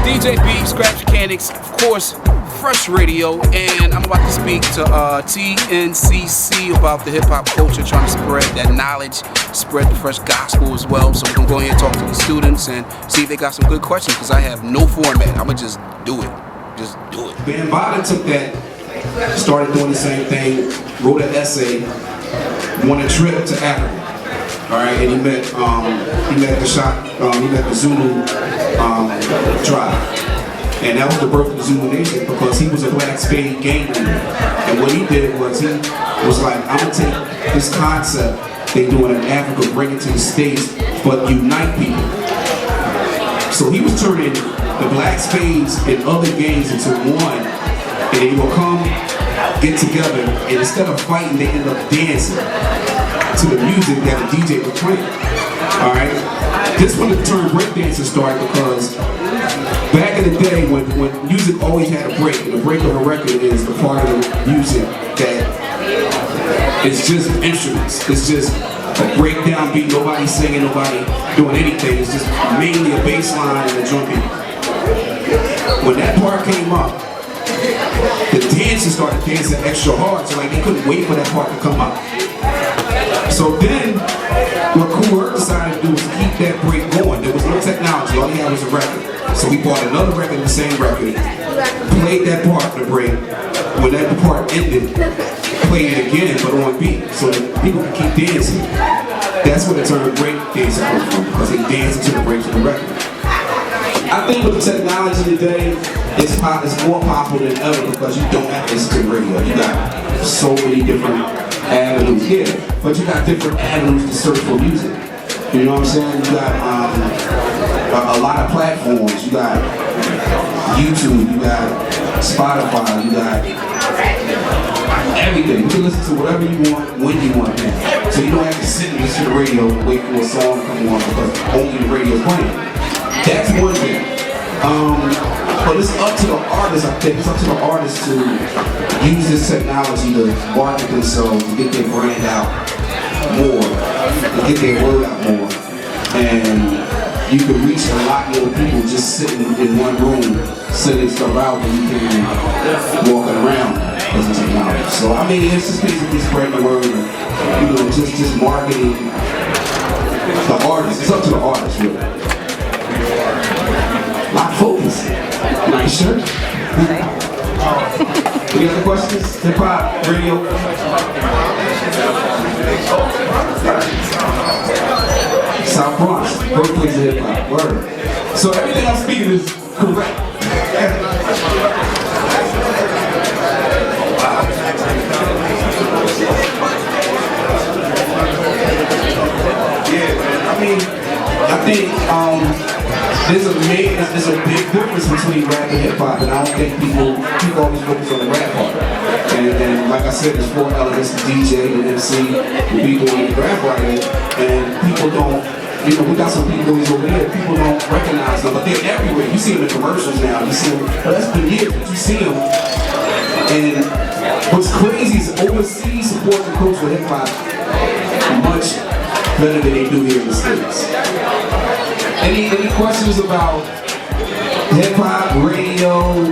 DJ B, Scratch Mechanics, of course, Fresh Radio, and I'm about to speak to TNCC about the hip-hop culture, trying to spread that knowledge, spread the fresh gospel as well. So we're going to go ahead and talk to the students and see if they got some good questions, because I have no format. I'm going to just do it. Just do it. Ben Bada took that, started doing the same thing, wrote an essay, won a trip to Africa. All right, and he met the Zulu tribe, and that was the birth of the Zulu Nation, because he was a black spade gang leader. And what he did was he was like, I'm gonna take this concept they doing in Africa, bring it to the States, but unite people. So he was turning the black spades and other gangs into one, and they will come get together, and instead of fighting, they end up dancing to the music that the DJ was playing. Alright? This when the term breakdancing started, because back in the day when music always had a break, and the break of a record is the part of the music that it's just instruments. It's just a breakdown beat, nobody singing, nobody doing anything. It's just mainly a bass line and a drum beat. When that part came up, the dancers started dancing extra hard, so like they couldn't wait for that part to come up. So then, what Kool Herc decided to do was keep that break going. There was no technology, all he had was a record. So we bought another record, the same record, played that part of the break. When that part ended, played it again, but on beat, so that people could keep dancing. That's where the term break dancing comes from, because they dance into the breaks of the record. I think with the technology today, it's more popular than ever, because you don't have to listen to radio. You got so many different avenues here, but you got different avenues to search for music. You know what I'm saying? You got a lot of platforms. You got YouTube, you got Spotify, you got everything. You can listen to whatever you want, when you want now. So you don't have to sit and listen to the radio and wait for a song to come on, because only the radio is playing. That's one thing. But it's up to the artists, I think. It's up to the artists to use this technology to market themselves, to get their brand out more, to get their word out more. And you can reach a lot more people just sitting in one room, sending stuff out, and you can walking around as a technology. So I mean, it's just basically spreading the word, and, you know, just marketing the artists. It's up to the artists, really. Not focused. Nice shirt. Any other questions? Hip-hop, radio? South Bronx, birthplace of hip-hop. Word. So everything I'm speaking is correct. Yeah, man. I think there's a big difference between rap and hip hop, and I don't think people always focus on the rap part. And like I said, there's four elements: the DJ, the MC, the people, and the rap writer. And people don't, you know, we got some people over there. People don't recognize them, but they're everywhere. You see them in commercials now. You see them. Well, that's been years, but you see them. And what's crazy is overseas support the culture of hip hop much better than they do here in the States. Any questions about hip-hop, radio,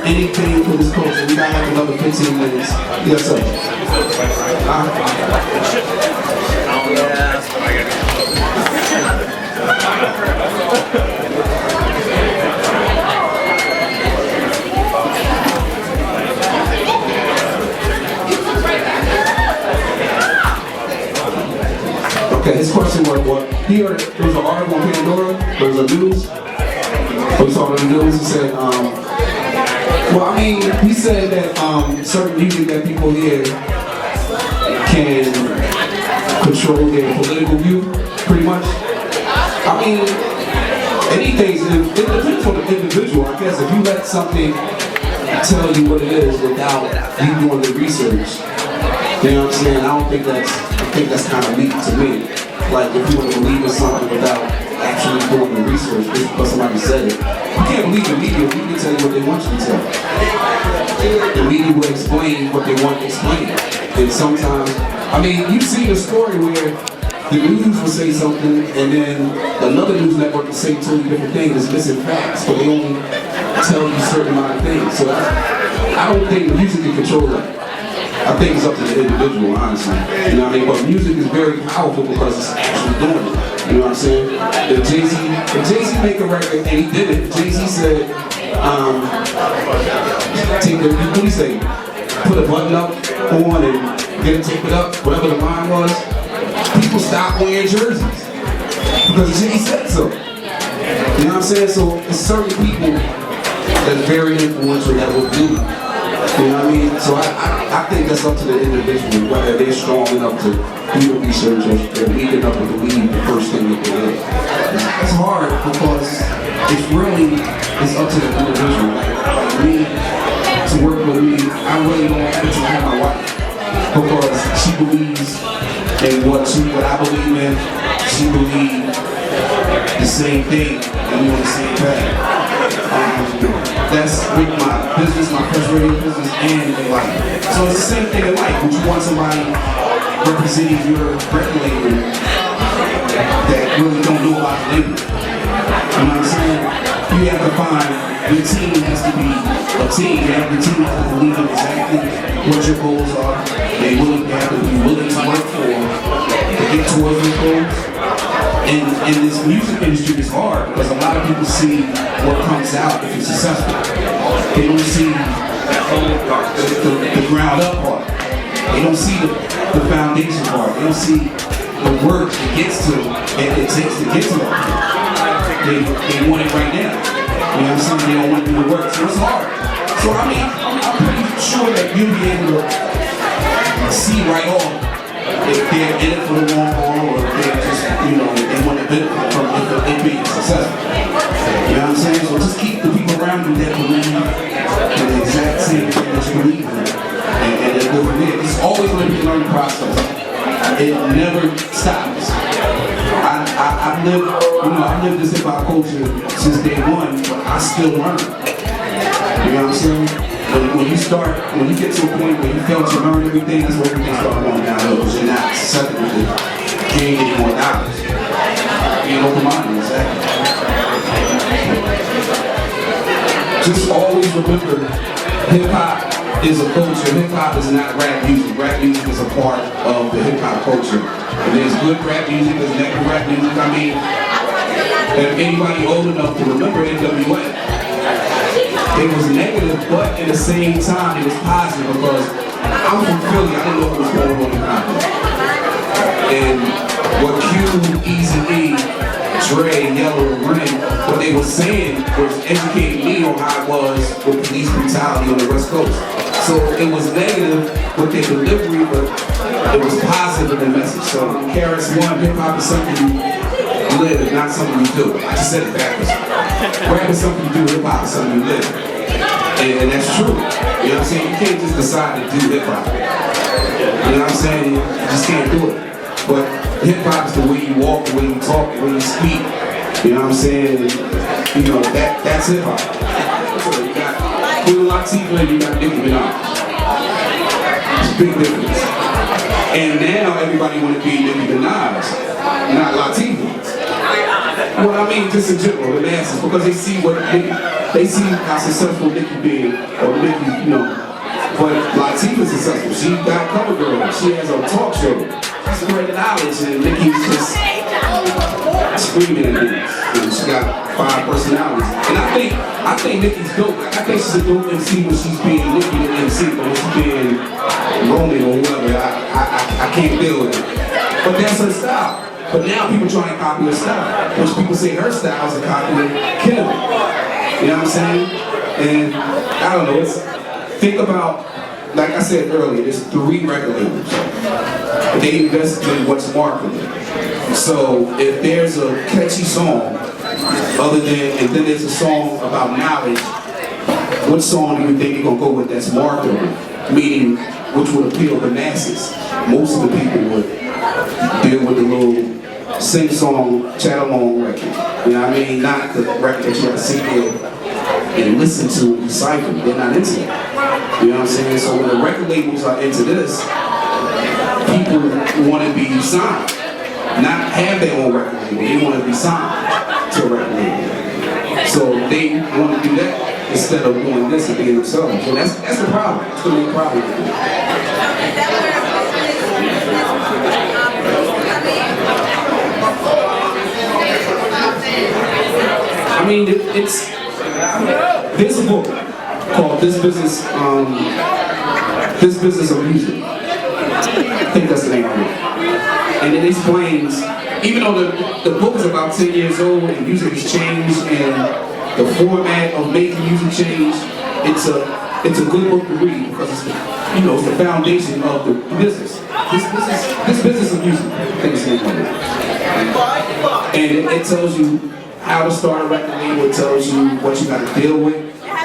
anything for this culture? We got like another 15 minutes. Yes, sir. Okay, his question was, there was an article on Pandora, there was a news, we saw it on the news, he said, well, I mean, he said that certain music that people hear can control their political view, pretty much. I mean, anything, it depends on the individual, I guess. If you let something tell you what it is without you doing the research, you know what I'm saying? I think that's kind of weak to me. Like, if you want to believe in something without actually doing the research, just because somebody said it, you can't believe the media. The media tell you what they want you to tell. The media will explain what they want explained. And sometimes, I mean, you've seen a story where the news will say something, and then another news network will say totally different things, it's missing facts, but they only tell you certain amount of things. So I don't think music can control that. I think it's up to the individual, honestly. You know what I mean? But music is very powerful because it's actually doing it. You know what I'm saying? If Jay-Z make a record, and he did it, Jay-Z said, what do you say? Put a button up on and get it, tape it up, whatever the line was. People stopped wearing jerseys because Jay said so. You know what I'm saying? So it's certain people that's very influential that will do it. You know what I mean? So I think that's up to the individual, whether they're strong enough to do the research or they're weak enough to believe the first thing that they did. It's hard because it's up to the individual. Like me, to work with me, I really don't want to have my wife because she believes in what I believe in. She believes the same thing and we on the same path. That's with my business, my first radio business, and in life. So it's the same thing in life. Would you want somebody representing your record label that really don't know about the label? You know what I'm saying? You have to find your team has to be a team. Your team has to believe in exactly what your goals are. They have to be willing to work for to get towards your goals. And this music industry is hard because a lot of people see what comes out if it's successful. They don't see the ground up part. They don't see the foundation part. They don't see the work it takes to get to that. They want it right now. You know what I'm saying? They don't want to do the work. So it's hard. So I mean, I'm pretty sure that you'll be able to see right off if they're in it for the long haul or if they're just, they want to benefit from it being successful. You know what I'm saying? So just keep the people around you that believe in the exact same thing that you believe in. And then go from there. It's always going to be a learning process. It never stops. I've lived this hip-hop culture since day one, but I still learn. You know what I'm saying? When you get to a point where you felt you learned everything, that's where everything starts going downhill because you're not susceptible to gain any more knowledge. Being open-minded, exactly. Just always remember, hip-hop is a culture. Hip-hop is not rap music. Rap music is a part of the hip-hop culture. And there's good rap music, there's negative rap music. I mean, if anybody old enough to remember NWA, it was negative, but at the same time, it was positive because I'm from Philly. I didn't know what was going on in Compton. And what Q, Eazy-E, Dre, Yellow, and Ren, what they were saying was educating me on how it was with police brutality on the West Coast. So it was negative with their delivery, but it was positive in the message. So KRS-One, hip-hop is something you live, not something you do. I just said it backwards. Rap is something you do, hip-hop is something you live. And that's true. You know what I'm saying? You can't just decide to do hip-hop. You know what I'm saying? You just can't do it. But hip-hop is the way you walk, the way you talk, the way you speak. You know what I'm saying? That's hip-hop. So you got Queen Latifah and you got Nicki Minaj. It's a big difference. And now everybody want to be Nicki Minaj, not Latifah. Well, I mean, just in general, the masses, because they see how successful Nicki being, or Nicki, But Latifah's successful. She got Cover Girl. She has a talk show. She's spreading knowledge, and Nicki's just screaming at me. She got 5 personalities. And I think Nicki's dope. I think she's a dope MC when she's being Nicki the MC, but when she's being Roman or whoever, I can't deal with it. But that's her style. But now people trying to copy her style. Which people say her style is a copy of Kim. You know what I'm saying? And I don't know, think about, like I said earlier, there's 3 record labels. They invested in what's marketable. So if there's a catchy song, and then there's a song about knowledge, what song do you think you're gonna go with that's marketable? Meaning, which would appeal to masses. Most of the people would deal with the little sing-song, chat-along record. You know what I mean? Not the record that you have to sit there and listen to and decipher. They're not into that. You know what I'm saying? So when the record labels are into this, people want to be signed. Not have their own record label. They want to be signed to a record label. So they want to do that. instead of doing this and being themselves. So that's the problem. That's the main problem. I mean, there's a book called This Business of Music. I think that's the name of it. And it explains, even though the book is about 10 years old and music has changed and the format of making music changed, it's a good book to read because it's it's the foundation of the business. This business of music, I think it's the name of it. And it tells you how to start a record label, it tells you what you got to deal with,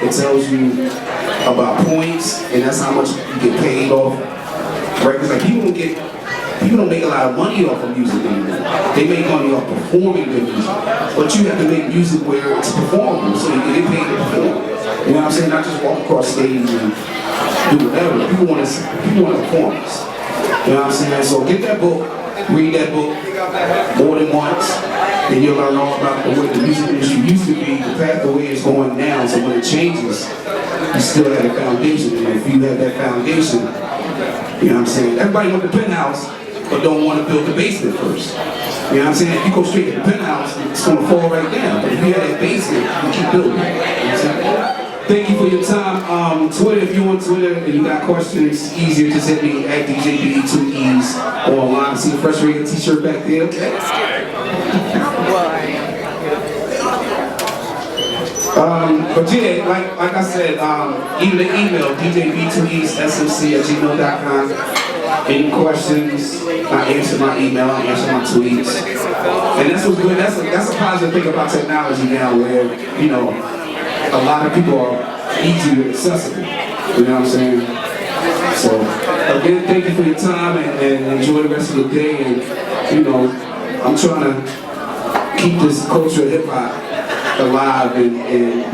it tells you about points, and that's how much you get paid off records. Like people don't make a lot of money off of music anymore. They make money off performing their music, but you have to make music where it's performable, so you can get paid to perform. You know what I'm saying? Not just walk across stage and do whatever. People want a performance. You know what I'm saying? So get that book, read that book more than once, and you'll learn all about the way the music industry used to be, the path the way it's going now. So when it changes, you still have a foundation, and if you have that foundation, you know what I'm saying? Everybody wants the penthouse, but don't want to build the basement first. You know what I'm saying? If you go straight to the penthouse, it's going to fall right down. But if you have that basement, you keep building. You know what I'm saying? Thank you for your time. Twitter, if you're on Twitter and you got questions, easier, just hit me at DJBE2Es or online. See a Fresh Radio t-shirt back there. Okay. But yeah, like I said, even the email, djb2esmc@gmail.com. Any questions, I answer my email, I answer my tweets. And that's what's good. That's a positive thing about technology now where, a lot of people are easily accessible. You know what I'm saying? So, again, thank you for your time and enjoy the rest of the day. And, I'm trying to keep this culture of hip-hop alive and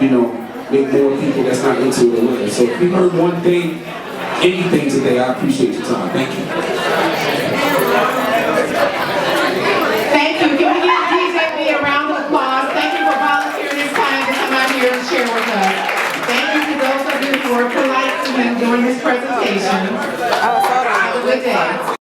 make more people that's not into it aware. So if you heard one thing, anything today, I appreciate your time. Thank you. Thank you. Can we give DJB a round of applause? Thank you for volunteering his time to come out here and share with us. Thank you to those of you who were polite to him during his presentation. Have a good day.